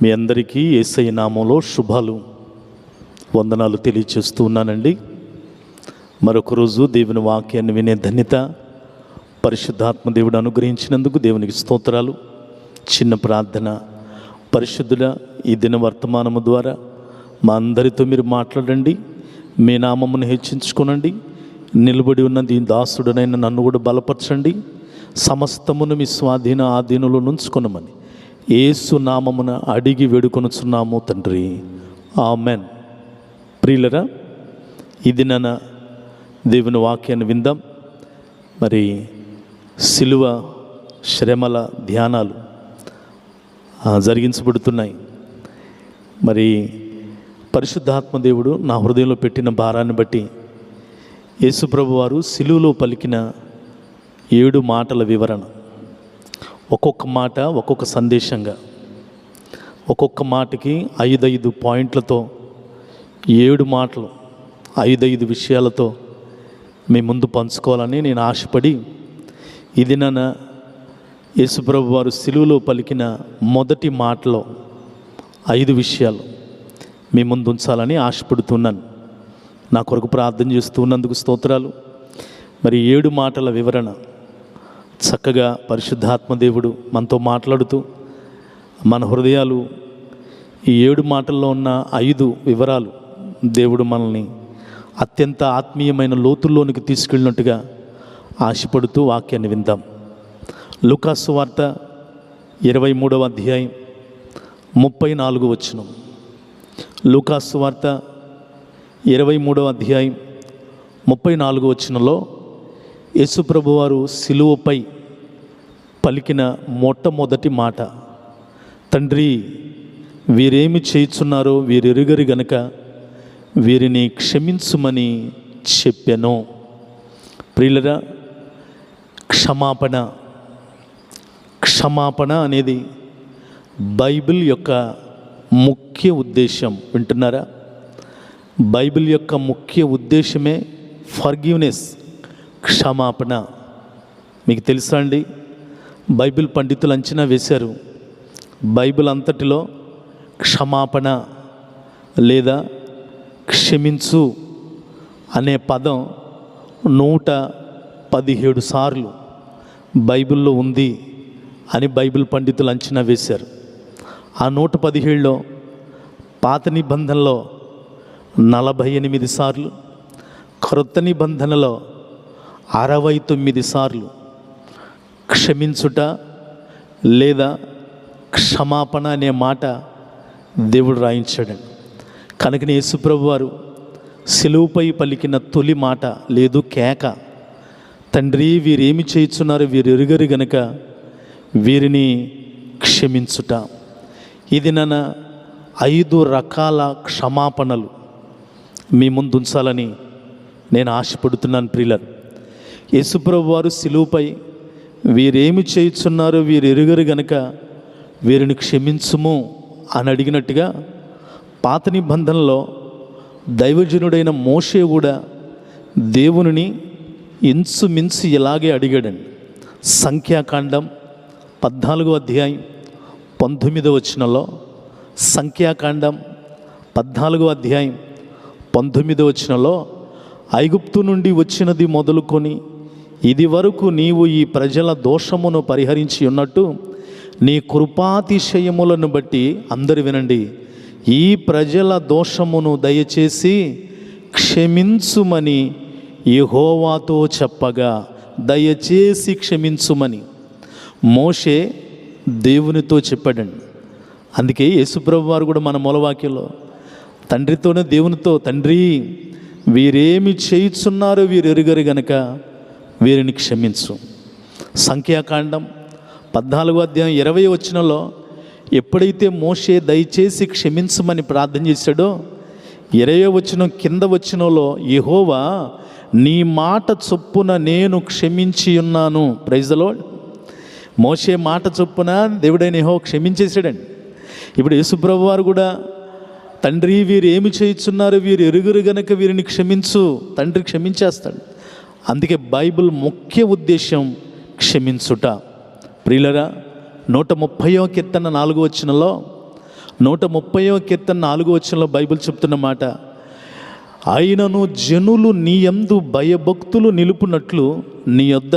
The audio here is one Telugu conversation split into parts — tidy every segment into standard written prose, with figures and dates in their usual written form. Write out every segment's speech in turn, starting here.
మీ అందరికీ యేసయ్య నామంలో శుభాలు వందనాలు తెలియచేస్తూ ఉన్నానండి. మరొక రోజు దేవుని వాక్యాన్ని వినే ధన్యత పరిశుద్ధాత్మ దేవుడు అనుగ్రహించినందుకు దేవునికి స్తోత్రాలు. చిన్న ప్రార్థన. పరిశుద్ధుల ఈ దిన వర్తమానము ద్వారా మా అందరితో మీరు మాట్లాడండి, మీ నామమును హెచ్చించుకోనండి. నిలబడి ఉన్న దీని దాసుడనైన నన్ను కూడా బలపరచండి. సమస్తమును మీ స్వాధీన ఆధీనంలో నుంచుకొనమని యేసు నామమున అడిగి వేడుకొనుచున్నాము తండ్రి, ఆమెన్. ప్రియులరా, ఈ దినాన దేవుని వాక్యాన్ని విందాం. మరి సిలువ శ్రమల ధ్యానాలు జరిగించబడుతున్నాయి. మరి పరిశుద్ధాత్మ దేవుడు నా హృదయంలో పెట్టిన భారాన్ని బట్టి యేసుప్రభు వారు సిలువలో పలికిన 7 మాటల వివరణ, ఒక్కొక్క మాట ఒక్కొక్క సందేశంగా, ఒక్కొక్క మాటకి 5 పాయింట్లతో 7 మాటలు 5 విషయాలతో మీ ముందు పంచుకోవాలని నేను ఆశపడి ఇది నన్న యేసుప్రభు వారు సిలువలో పలికిన మొదటి మాటలో 5 విషయాలు మీ ముందు ఉంచాలని ఆశపడుతున్నాను. నా కొరకు ప్రార్థన చేస్తున్నందుకు స్తోత్రాలు. మరి 7 మాటల వివరణ చక్కగా పరిశుద్ధాత్మ దేవుడు మనతో మాట్లాడుతూ మన హృదయాలు ఈ 7 మాటల్లో ఉన్న 5 వివరాలు దేవుడు మనల్ని అత్యంత ఆత్మీయమైన లోతుల్లోనికి తీసుకెళ్ళినట్టుగా ఆశపడుతూ వాక్యాన్ని విందాం. లూకాసు వార్త 23వ అధ్యాయం 34 వచనం. లూకాసు వార్త 23వ అధ్యాయం 34 వచనంలో యేసుప్రభు వారు సిలువపై పలికిన మొట్టమొదటి మాట, తండ్రి వీరేమి చేయుచున్నారో వీరెరుగరు గనుక వీరిని క్షమించుమని చెప్పెను. ప్రియులరా, క్షమాపణ అనేది బైబిల్ యొక్క ముఖ్య ఉద్దేశం. వింటున్నారా? బైబిల్ యొక్క ముఖ్య ఉద్దేశమే ఫర్గివ్నెస్, క్షమాపణ. మీకు తెలుసా అండి, బైబిల్ పండితులు అంచనా వేశారు, బైబిల్ అంతటిలో క్షమాపణ లేదా క్షమించు అనే పదం 117 సార్లు బైబిల్లో ఉంది అని బైబిల్ పండితులు అంచనా వేశారు. ఆ 117లో పాత నిబంధనలో 48 సార్లు, క్రొత్త నిబంధనలో 69 సార్లు క్షమించుట లేదా క్షమాపణ అనే మాట దేవుడు రాయించాడు. కనుకనే యేసుప్రభు వారు సిలువపై పలికిన తొలి మాట లేదు కేక, తండ్రి వీరేమి చేయుచున్నారు వీరు ఎరుగరు గనుక వీరిని క్షమించుట. ఇది నన్న 5 రకాల క్షమాపణలు మీ ముందు ఉంచాలని నేను ఆశపడుతున్నాను. ప్రియులారా, యేసుప్రభు వారు సిలువపై వీరేమి చేయుచున్నారో వీరు ఎరుగరు గనుక వీరిని క్షమించుము అని అడిగినట్టుగా పాత నిబంధనలో దైవజనుడైన మోషే కూడా దేవునిని ఇంచుమించు ఇలాగే అడిగాడండి. సంఖ్యాకాండం 14వ అధ్యాయం 19వ వచనంలో, సంఖ్యాకాండం 14వ అధ్యాయం 19వ వచనంలో, ఐగుప్తు నుండి వచ్చినది మొదలుకొని ఇది వరకు నీవు ఈ ప్రజల దోషమును పరిహరించి ఉన్నట్టు నీ కృపాతిశయములను బట్టి, అందరు వినండి, ఈ ప్రజల దోషమును దయచేసి క్షమించుమని యెహోవాతో చెప్పగా, దయచేసి క్షమించుమని మోషే దేవునితో చెప్పాడండి. అందుకే యేసుప్రభు వారు కూడా మన మూలవాక్యంలో తండ్రితోనే దేవునితో, తండ్రి వీరేమి చేయుచున్నారో వీరు ఎరుగరు గనక వీరిని క్షమించు. సంఖ్యాకాండం 14వ అధ్యాయం 20వ వచనంలో ఎప్పుడైతే మోషే దయచేసి క్షమించమని ప్రార్థన చేశాడో 20వ వచనం కింద వచనంలో, యెహోవా నీ మాట చొప్పున నేను క్షమించి ఉన్నాను. Praise the lord. మోషే మాట చొప్పున దేవుడైన యెహోవా క్షమించేశాడండి. ఇప్పుడు యేసుప్రభు వారు కూడా తండ్రి వీరు ఏమి చేయుచున్నారు వీరు ఎరుగరు గనక వీరిని క్షమించు, తండ్రి క్షమించేస్తాడు. అందుకే బైబిల్ ముఖ్య ఉద్దేశం క్షమించుట. ప్రియులరా, 130వ కీర్తన 4వ వచనంలో 130వ కీర్తన 4వ వచనంలో బైబిల్ చెప్తున్న మాట, అయినను జనులు నీ యందు భయభక్తులు నిలుపునట్లు నీ యొద్ద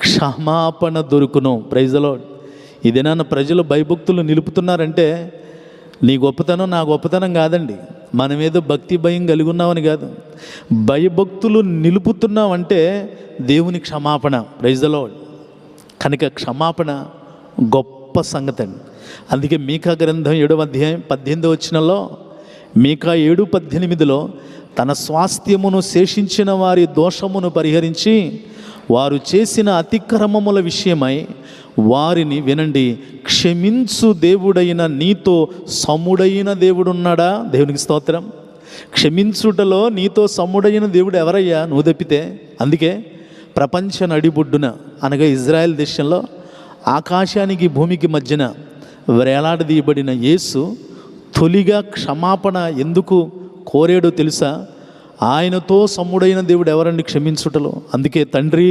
క్షమాపణ దొరుకును. Praise the Lord. ఇదేనా ప్రజలు భయభక్తులు నిలుపుతున్నారంటే నీ గొప్పతనం నా గొప్పతనం కాదండి, మనమేదో భక్తి భయం కలిగి ఉన్నామని కాదు. భయభక్తులు నిలుపుతున్నామంటే దేవుని క్షమాపణ. Praise the Lord. కనుక క్షమాపణ గొప్ప సంగతి అండి. అందుకే మీకా గ్రంథం 7వ అధ్యాయం 18వ వచనంలో, మీకా 7:18లో తన స్వాస్థ్యమును శేషించిన వారి దోషమును పరిహరించి వారు చేసిన అతిక్రమముల విషయమై వారిని వినండి క్షమించు దేవుడైన నీతో సముడైన దేవుడున్నాడా? దేవునికి స్తోత్రం. క్షమించుటలో నీతో సముడైన దేవుడు ఎవరయ్యా? నువ్వు తప్పితే. అందుకే ప్రపంచ నడిబొడ్డున అనగా ఇజ్రాయెల్ దేశంలో ఆకాశానికి భూమికి మధ్యన వేలాడదీయబడిన యేసు తొలిగా క్షమాపణ ఎందుకు కోరాడో తెలుసా? ఆయనతో సముడైన దేవుడు ఎవరండి క్షమించుటలో. అందుకే తండ్రి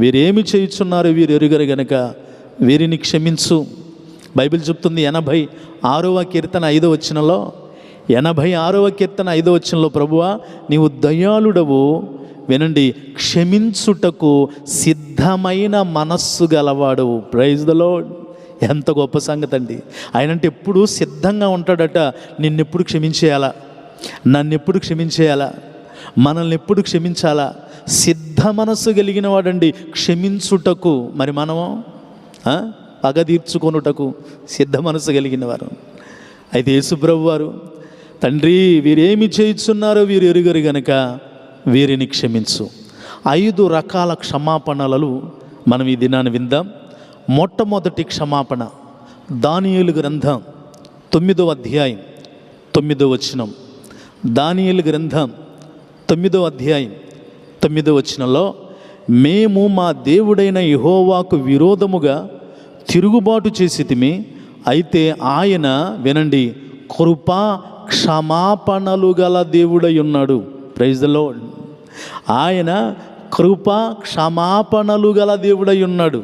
వీరేమి చేయుచున్నారు వీరు ఎరుగరు గనక వీరిని క్షమించు. బైబిల్ చెప్తుంది 86వ కీర్తన 5వ వచనంలో, 86వ కీర్తన 5వ వచనంలో, ప్రభువా నీవు దయాళుడవు, వినండి క్షమించుటకు సిద్ధమైన మనస్సు గలవాడవు. Praise the lord. ఎంత గొప్ప సంగతి అండి. ఆయనంటే ఎప్పుడు సిద్ధంగా ఉంటాడట. నిన్నెప్పుడు క్షమించేయాలా, నన్నెప్పుడు క్షమించేయాలా, మనల్ని ఎప్పుడు క్షమించాలా, సిద్ధ మనస్సు కలిగిన వాడండి క్షమించుటకు. మరి మనము పగ తీర్చుకొనుటకు సిద్ధ మనస్సు కలిగిన వారు. అయితే యేసుప్రభు వారు, తండ్రి వీరేమి చేయుచున్నారో వీరు ఎరుగరు గనక వీరిని క్షమించు. 5 రకాల క్షమాపణలు మనం ఈ దినాన్ని విందాం. మొట్టమొదటి క్షమాపణ దానియేలు గ్రంథం 9వ అధ్యాయం 9వ వచనం. దానియేలు గ్రంథం 9వ అధ్యాయం 9వ వచనంలో, మేము మా దేవుడైన యెహోవాకు విరోధముగా తిరుగుబాటు చేసితిమి, అయితే ఆయన వినండి కృపా క్షమాపణలు గల దేవుడై ఉన్నాడు. Praise the Lord. ఆయన కృపా క్షమాపణలు గల దేవుడై ఉన్నాడు.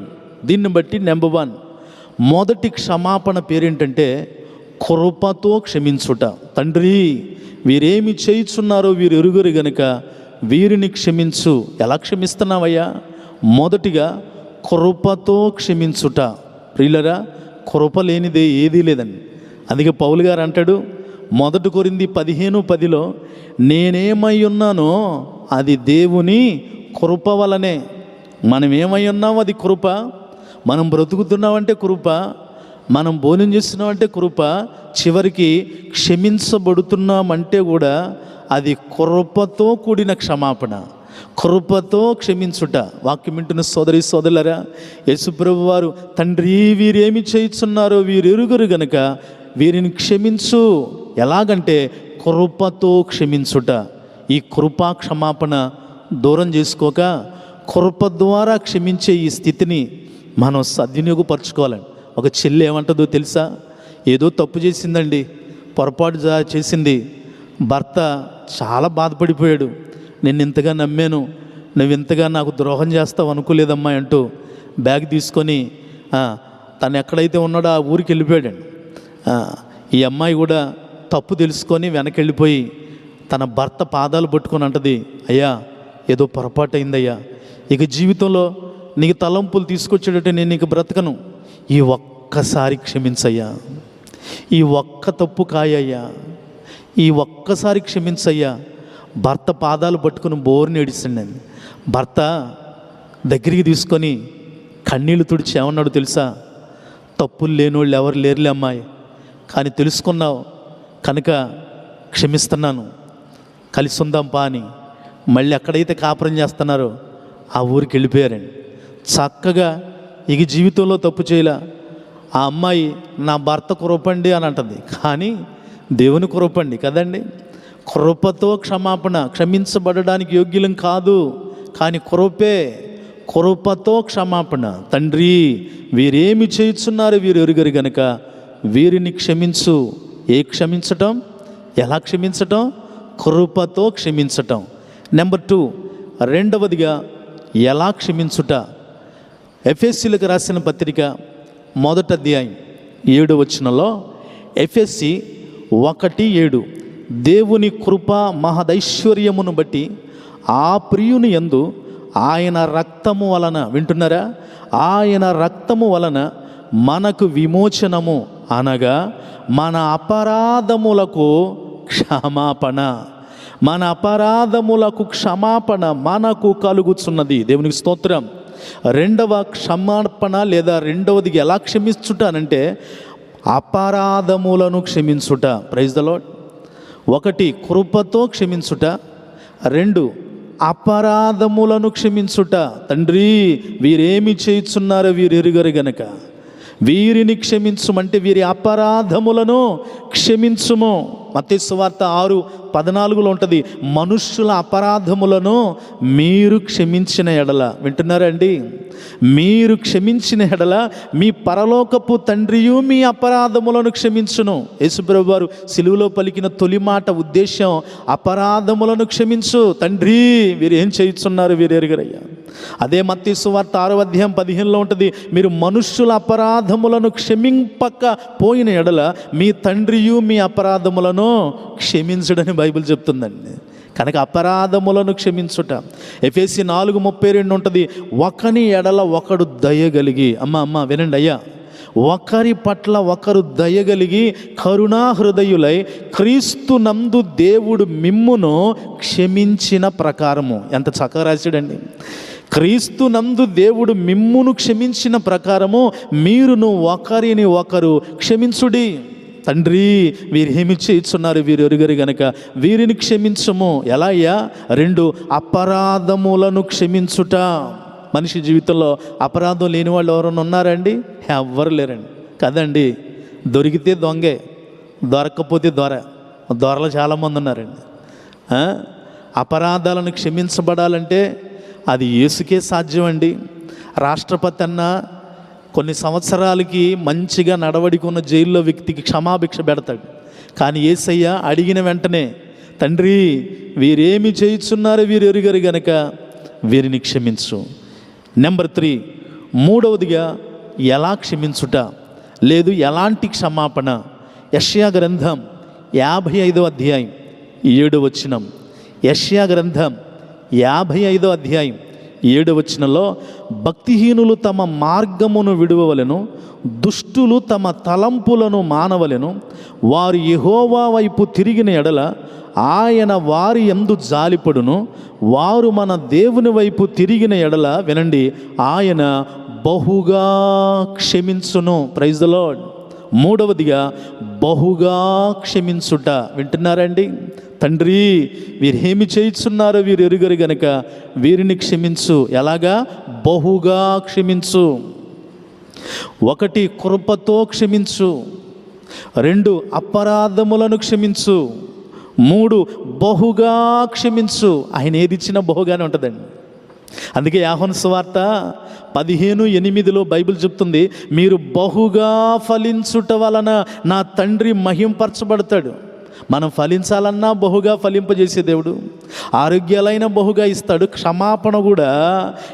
దీన్ని బట్టి నెంబర్ 1 మొదటి క్షమాపణ పేరేంటంటే కృపతో క్షమించుట. తండ్రి వీరేమి చేయుచున్నారో వీరు ఎరుగరు గనుక వీరిని క్షమించు. ఎలా క్షమిస్తున్నావయ్యా? మొదటిగా కృపతో క్షమించుట. ప్రియులరా, కృప లేనిదే ఏదీ లేదండి. అందుకే పౌలు గారు అంటాడు 1 కొరింథీ 15:10లో, నేనేమై ఉన్నానో అది దేవుని కృప వలనే. మనం ఏమై ఉన్నామో అది కృప. మనం బ్రతుకుతున్నామంటే కృప, మనం భోజనం చేస్తున్నామంటే కృప, చివరికి క్షమించబడుతున్నామంటే కూడా అది కృపతో కూడిన క్షమాపణ, కృపతో క్షమించుట. వాక్యం వింటున్న సోదరి సోదరులారా, యేసుప్రభు వారు తండ్రి వీరేమి చేయుచున్నారో వీరు ఎరుగరు గనక వీరిని క్షమించు. ఎలాగంటే కృపతో క్షమించుట. ఈ కృపా క్షమాపణ దూరం చేసుకోక కృప ద్వారా క్షమించే ఈ స్థితిని మనం సద్వినియోగపరచుకోవాలండి. ఒక చెల్లి ఏమంటుందో తెలుసా? ఏదో తప్పు చేసిందండి, పొరపాటు చేసింది. భర్త చాలా బాధపడిపోయాడు. నేను ఇంతగా నమ్మాను, నువ్వు ఇంతగా నాకు ద్రోహం చేస్తావు అనుకోలేదమ్మా అంటూ బ్యాగ్ తీసుకొని తను ఎక్కడైతే ఉన్నాడో ఆ ఊరికి వెళ్ళిపోయాడండి. ఈ అమ్మాయి కూడా తప్పు తెలుసుకొని వెనక్కి వెళ్ళిపోయి తన భర్త పాదాలు పట్టుకొని అంటది, అయ్యా ఏదో పొరపాటు అయిందయ్యా, ఇక జీవితంలో నీకు తలంపులు తీసుకొచ్చేటట్టు నేను నీకు బ్రతకను, ఈ ఒక్కసారి క్షమించయ్యా, ఈ ఒక్క తప్పు కాయ్యా, ఈ ఒక్కసారి క్షమించయ్యా. భర్త పాదాలు పట్టుకుని బోర్ని ఏడిస్తుండే. భర్త దగ్గరికి తీసుకొని కన్నీళ్ళు తుడిచి ఏమన్నాడు తెలుసా? తప్పులు లేనోళ్ళు ఎవరు లేరులే అమ్మాయి, కానీ తెలుసుకున్నావు కనుక క్షమిస్తున్నాను, కలిసి ఉందాంపా అని. మళ్ళీ ఎక్కడైతే కాపురం చేస్తున్నారో ఆ ఊరికి వెళ్ళిపోయారండి. చక్కగా ఇక జీవితంలో తప్పు చేయలే. ఆ అమ్మాయి నా భర్త కృపండి అని అంటుంది, కానీ దేవుని కృపండి కదండి. కృపతో క్షమాపణ, క్షమించబడడానికి యోగ్యులం కాదు, కానీ కృపే, కృపతో క్షమాపణ. తండ్రి వీరేమి చేయుచున్నారు వీరు ఎరుగరు గనుక వీరిని క్షమించు. క్షమించటం, ఎలా క్షమించటం? కృపతో క్షమించటం. నెంబర్ 2, రెండవదిగా ఎలా క్షమించుట. ఎఫెసీయులకు రాసిన పత్రిక 1వ అధ్యాయం 7వ వచనంలో, ఎఫెసీ 1:7 దేవుని కృప మహదైశ్వర్యమును బట్టి ఆ ప్రియుని యందు ఆయన రక్తము వలన, వింటున్నారా, ఆయన రక్తము వలన మనకు విమోచనము, అనగా మన అపరాధములకు క్షమాపణ, మన అపరాధములకు క్షమాపణ మనకు కలుగుచున్నది. దేవునికి స్తోత్రం. రెండవ క్షమాపణ లేదా రెండవది ఎలా క్షమించుటానంటే అపరాధములను క్షమించుట. Praise the lord. 1 కృపతో క్షమించుట, 2 అపరాధములను క్షమించుట. తండ్రి వీరేమి చేయుచున్నారో వీరు ఎరుగరు గనక వీరిని క్షమించుమంటే వీరి అపరాధములను క్షమించుము. మత్తయి సువార్త 6:14 ఉంటుంది, మనుష్యుల అపరాధములను మీరు క్షమించిన ఎడల, వింటున్నారా అండి, మీరు క్షమించిన ఎడల మీ పరలోకపు తండ్రియు మీ అపరాధములను క్షమించును. యేసుప్రభు వారు సిలువలో పలికిన తొలి మాట ఉద్దేశం అపరాధములను క్షమించు తండ్రి, వీరు ఏం చేయుచున్నారు వీరు ఎరుగరయ్యా. అదే మత్తయి సువార్త 6:15 ఉంటుంది, మీరు మనుష్యుల అపరాధములను క్షమింపక పోయిన ఎడల మీ తండ్రియు మీ అపరాధములను క్షమించడని బైబిల్ చెప్తుందండి. కనుక అపరాధములను క్షమించుట. ఎఫెసీ 4:32 ఉంటుంది, ఒకని ఎడల ఒకడు దయగలిగి, అమ్మ వినండి అయ్యా, ఒకరి పట్ల ఒకరు దయగలిగి కరుణా హృదయులై క్రీస్తు నందు దేవుడు మిమ్మును క్షమించిన ప్రకారము. ఎంత చక్కగా రాశాడండి. క్రీస్తు నందు దేవుడు మిమ్మును క్షమించిన ప్రకారము మీరును ఒకరిని ఒకరు క్షమించుడి. తండ్రి వీరేమి చేయుచున్నారు వీరు ఎరుగరు గనక వీరిని క్షమించము. ఎలా అయ్యా? 2 అపరాధములను క్షమించుట. మనిషి జీవితంలో అపరాధం లేని వాళ్ళు ఎవరైనా ఉన్నారండి? ఎవ్వరు లేరండి కదండి. దొరికితే దొంగే, దొరక్కపోతే దొరలు చాలామంది ఉన్నారండి. అపరాధాలను క్షమించబడాలంటే అది యేసుకే సాధ్యం అండి. రాష్ట్రపతి అన్నా కొన్ని సంవత్సరాలకి మంచిగా నడవడికున్న జైల్లో వ్యక్తికి క్షమాభిక్ష పెడతాడు. కానీ యేసయ్య అడిగిన వెంటనే తండ్రి వీరేమి చేయుచున్నారో వీరు ఎరుగరు గనక వీరిని క్షమించు. నెంబర్ 3, మూడవదిగా ఎలా క్షమించుట లేదు, ఎలాంటి క్షమాపణ. యెషయా గ్రంథం 55:7 యెషయా గ్రంథం 55:7 భక్తిహీనులు తమ మార్గమును విడువవలెను, దుష్టులు తమ తలంపులను మానవలెను. వారు యెహోవా వైపు తిరిగిన ఎడల ఆయన వారి యందు జాలిపడును. వారు మన దేవుని వైపు తిరిగిన ఎడల, వినండి, ఆయన బహుగా క్షమించును. Praise the lord. మూడవదిగా బహుగా క్షమించుట. వింటున్నారండి? తండ్రి వీరేమి చేయుచున్నారో వీరు ఎరుగరు గనక వీరిని క్షమించు. ఎలాగా? బహుగా క్షమించు. 1 కృపతో క్షమించు, 2 అపరాధములను క్షమించు, 3 బహుగా క్షమించు. ఆయన ఏది ఇచ్చినా బహుగానే ఉంటుందండి. అందుకే యోహాను సువార్త 15:8 బైబిల్ చెప్తుంది, మీరు బహుగా ఫలించుట వలన నా తండ్రి మహింపరచబడతాడు. మనం ఫలించాలన్నా బహుగా ఫలింపజేసే దేవుడు. ఆరోగ్యాలైన బహుగా ఇస్తాడు. క్షమాపణ కూడా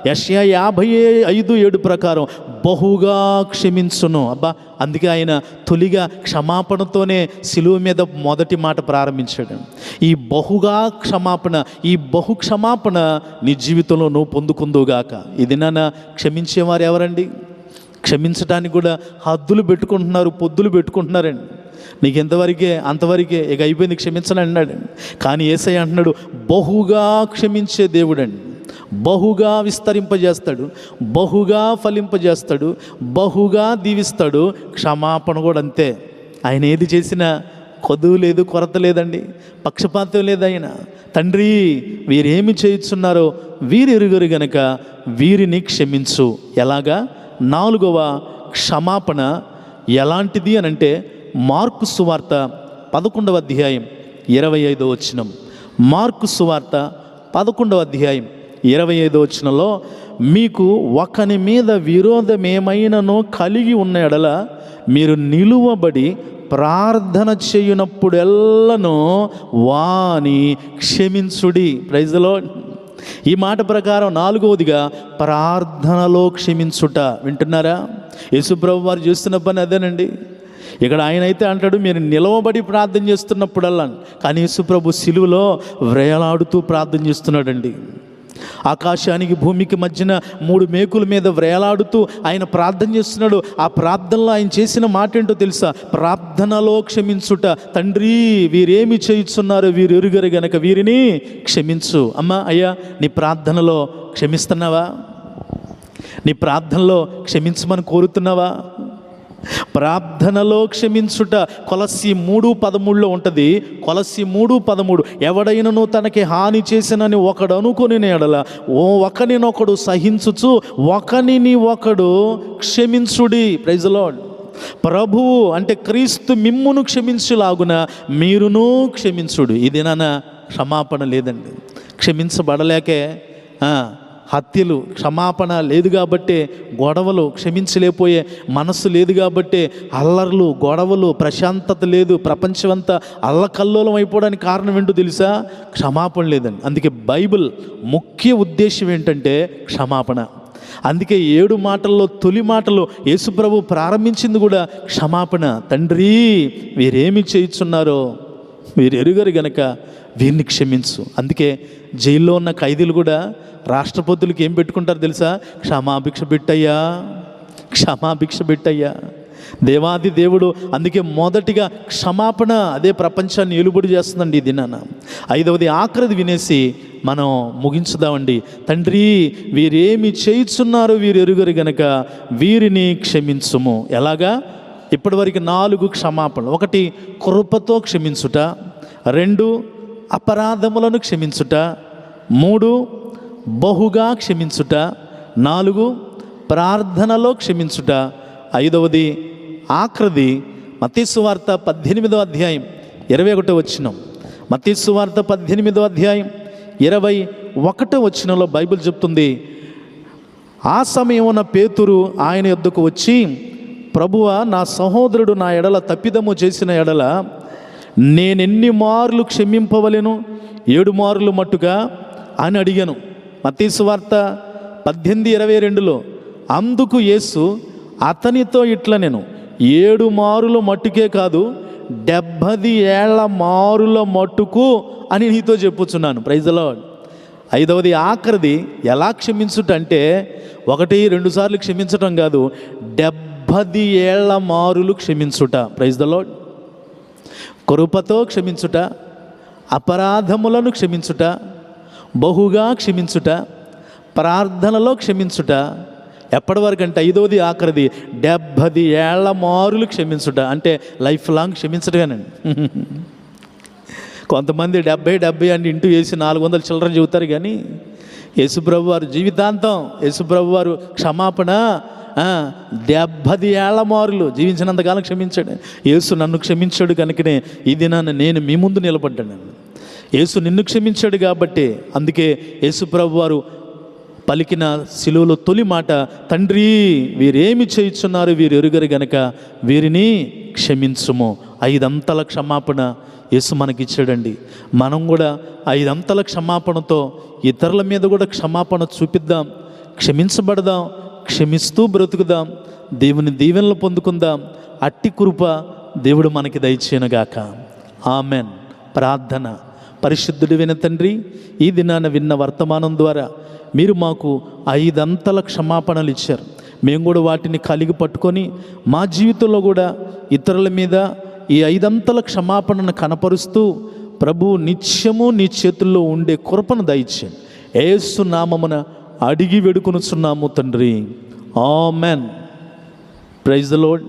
యెషయా 55:7 ప్రకారం బహుగా క్షమించును. అబ్బా, అందుకే ఆయన తొలిగా క్షమాపణతోనే సిలువ మీద మొదటి మాట ప్రారంభించాడు. ఈ బహుగా క్షమాపణ, ఈ బహు క్షమాపణ నీ జీవితంలో నువ్వు పొందుకుందువుగాక. ఇది నాన్న క్షమించేవారు ఎవరండి? క్షమించడానికి కూడా హద్దులు పెట్టుకుంటున్నారు, పొద్దులు పెట్టుకుంటున్నారండి. నీకు ఎంతవరకే అంతవరకే, ఇక అయిపోయింది క్షమించని అన్నాడండి. కానీ యేసయ్య అంటున్నాడు బహుగా క్షమించే దేవుడండి. బహుగా విస్తరింపజేస్తాడు, బహుగా ఫలింపజేస్తాడు, బహుగా దీవిస్తాడు. క్షమాపణ కూడా అంతే. ఆయన ఏది చేసినా కొదువు లేదు, కొరత లేదండి, పక్షపాతం లేదు. ఆయన తండ్రి వీరేమి చేయుచున్నారో వీరు ఎరుగరు గనక వీరిని క్షమించు. ఎలాగా? 4వ క్షమాపణ ఎలాంటిది అని అంటే మార్కు సువార్త 11:25 మార్కు సువార్త 11:25 మీకు ఒకని మీద విరోధమేమైననో కలిగి ఉన్న ఎడల మీరు నిలువబడి ప్రార్థన చేయునప్పుడెల్లను వాని క్షమించుడి. Praise the lord. ఈ మాట ప్రకారం 4వదిగా ప్రార్థనలో క్షమించుట. వింటున్నారా? యేసుప్రభు వారు చేస్తున్న పని అదేనండి. ఇక్కడ ఆయన అయితే అంటాడు, మీరు నిలవబడి ప్రార్థన చేస్తున్నప్పుడల్లా. కానీ యేసుప్రభు సిలువలో వ్రేలాడుతూ ప్రార్థన చేస్తున్నాడండి. ఆకాశానికి భూమికి మధ్యన 3 మేకుల మీద వ్రేలాడుతూ ఆయన ప్రార్థన చేస్తున్నాడు. ఆ ప్రార్థనలో ఆయన చేసిన మాట ఏంటో తెలుసా? ప్రార్థనలో క్షమించుట. తండ్రి, వీరేమి చేయుచున్నారో వీరు ఎరుగరు గనక వీరిని క్షమించు. అమ్మా, అయ్యా, నీ ప్రార్థనలో క్షమిస్తున్నావా? నీ ప్రార్థనలో క్షమించమని కోరుతున్నావా? ప్రార్థనలో క్షమించుట కొలస్సీ 3:13 ఉంటుంది. కొలస్సీ 3:13, ఎవడైనను తనకి హాని చేసినని ఒకడు అనుకుని ఎడల ఒకనినొకడు సహించుచు ఒకనిని ఒకడు క్షమించుడి. Praise the lord. ప్రభువు అంటే క్రీస్తు మిమ్మును క్షమించులాగున మీరును క్షమించుడు. ఇది నాన్న క్షమాపణ లేదండి. క్షమించబడలేకే హత్యలు, క్షమాపణ లేదు కాబట్టే గొడవలు, క్షమించలేకపోయే మనసు లేదు కాబట్టే అల్లర్లు, గొడవలు, ప్రశాంతత లేదు. ప్రపంచమంతా అల్లకల్లోలం అయిపోవడానికి కారణం ఏంటో తెలుసా? క్షమాపణ లేదండి. అందుకే బైబిల్ ముఖ్య ఉద్దేశం ఏంటంటే క్షమాపణ. అందుకే 7 మాటల్లో తొలి మాటలు యేసుప్రభు ప్రారంభించింది కూడా క్షమాపణ. తండ్రి, వీరేమి చేయుచున్నారో వీరు ఎరుగరు గనక వీరిని క్షమించు. అందుకే జైల్లో ఉన్న ఖైదీలు కూడా రాష్ట్రపతులకి ఏం పెట్టుకుంటారు తెలుసా? క్షమాభిక్ష పెట్టయ్యా, క్షమాభిక్ష పెట్టయ్యా. దేవాది దేవుడు అందుకే మొదటిగా క్షమాపణ, అదే ప్రపంచాన్ని ఏలుబడి చేస్తుందండి ఈ దినాన. 5వది ఆఖరిది వినేసి మనం ముగించుదామండి. తండ్రి, వీరేమి చేయుచున్నారో వీరు ఎరుగరు గనక వీరిని క్షమించుము. ఎలాగా? ఇప్పటివరకు 4 క్షమాపణలు. 1 కృపతో క్షమించుట, 2 అపరాధములను క్షమించుట, 3 బహుగా క్షమించుట, 4 ప్రార్థనలో క్షమించుట, 5వది ఆఖరిది మత్తయి సువార్త 18వ అధ్యాయం 21వ వచనం. మత్తయి సువార్త 18వ అధ్యాయం 21వ వచనంలో బైబిల్ చెప్తుంది, ఆ సమయమున పేతురు ఆయన యొద్దకు వచ్చి, ప్రభువా, నా సహోదరుడు నా ఎడల తప్పిదము చేసిన ఎడల నేనెన్ని మార్లు క్షమింపవలెను? 7 మార్లు మట్టుగా అని అడిగాను. మత్తయి సువార్త 18:22లో అందుకు యేసు అతనితో ఇట్లా, నేను 7 మారుల మట్టుకే కాదు 70 ఏళ్ల మారుల మట్టుకు అని నీతో చెప్పుచున్నాను. Praise the lord. 5వది ఆఖరిది ఎలా క్షమించుట అంటే 1-2 సార్లు క్షమించటం కాదు, 70 ఏళ్ల మారులు క్షమించుట. Praise the lord. కృపతో క్షమించుట, అపరాధములను క్షమించుట, బహుగా క్షమించుట, ప్రార్థనలో క్షమించుట. ఎప్పటి వరకు అంటే 5వది ఆఖరిది 70 ఏళ్ల మారులు క్షమించుట. అంటే లైఫ్ లాంగ్ క్షమించటమేనండి. కొంతమంది 70 అని ఇంటూ వేసి 400 చిల్లర చెబుతారు. కానీ యేసుప్రభు వారు జీవితాంతం, యేసుప్రభు వారు క్షమాపణ 70 ఏళ్ల మారులు జీవించినంతకాలం క్షమించాడు. యేసు నన్ను క్షమించాడు కనుకనే ఈ దినాన నేను మీ ముందు నిలబడ్డాను. యేసు నిన్ను క్షమించాడు కాబట్టి, అందుకే యేసుప్రభు వారు పలికిన సిలువలో తొలి మాట, తండ్రి, వీరేమి చేయుచున్నారు వీరు ఎరుగరు గనక వీరిని క్షమించుము. 5 అంతల క్షమాపణ యేసు మనకిచ్చాడండి. మనం కూడా 5 అంతల క్షమాపణతో ఇతరుల మీద కూడా క్షమాపణ చూపిద్దాం, క్షమించబడదాం, క్షమిస్తూ బ్రతుకుదాం, దేవుని దీవెనలు పొందుకుందాం. అట్టి కృప దేవుడు మనకి దయచేయనుగాక. ఆమెన్. ప్రార్థన. పరిశుద్ధుడైన తండ్రి, ఈ దినాన విన్న వర్తమానం ద్వారా మీరు మాకు 5 అంతల క్షమాపణలు ఇచ్చారు. మేము కూడా వాటిని కలిగి పట్టుకొని మా జీవితంలో కూడా ఇతరుల మీద ఈ 5 అంతల క్షమాపణను కనపరుస్తూ ప్రభు నిత్యము నీ చేతుల్లో ఉండే కృపను దయచేయండి. యేసు నామమున అడిగి వేడుకొనుచున్నాము తండ్రి. ఆమెన్. Praise the lord.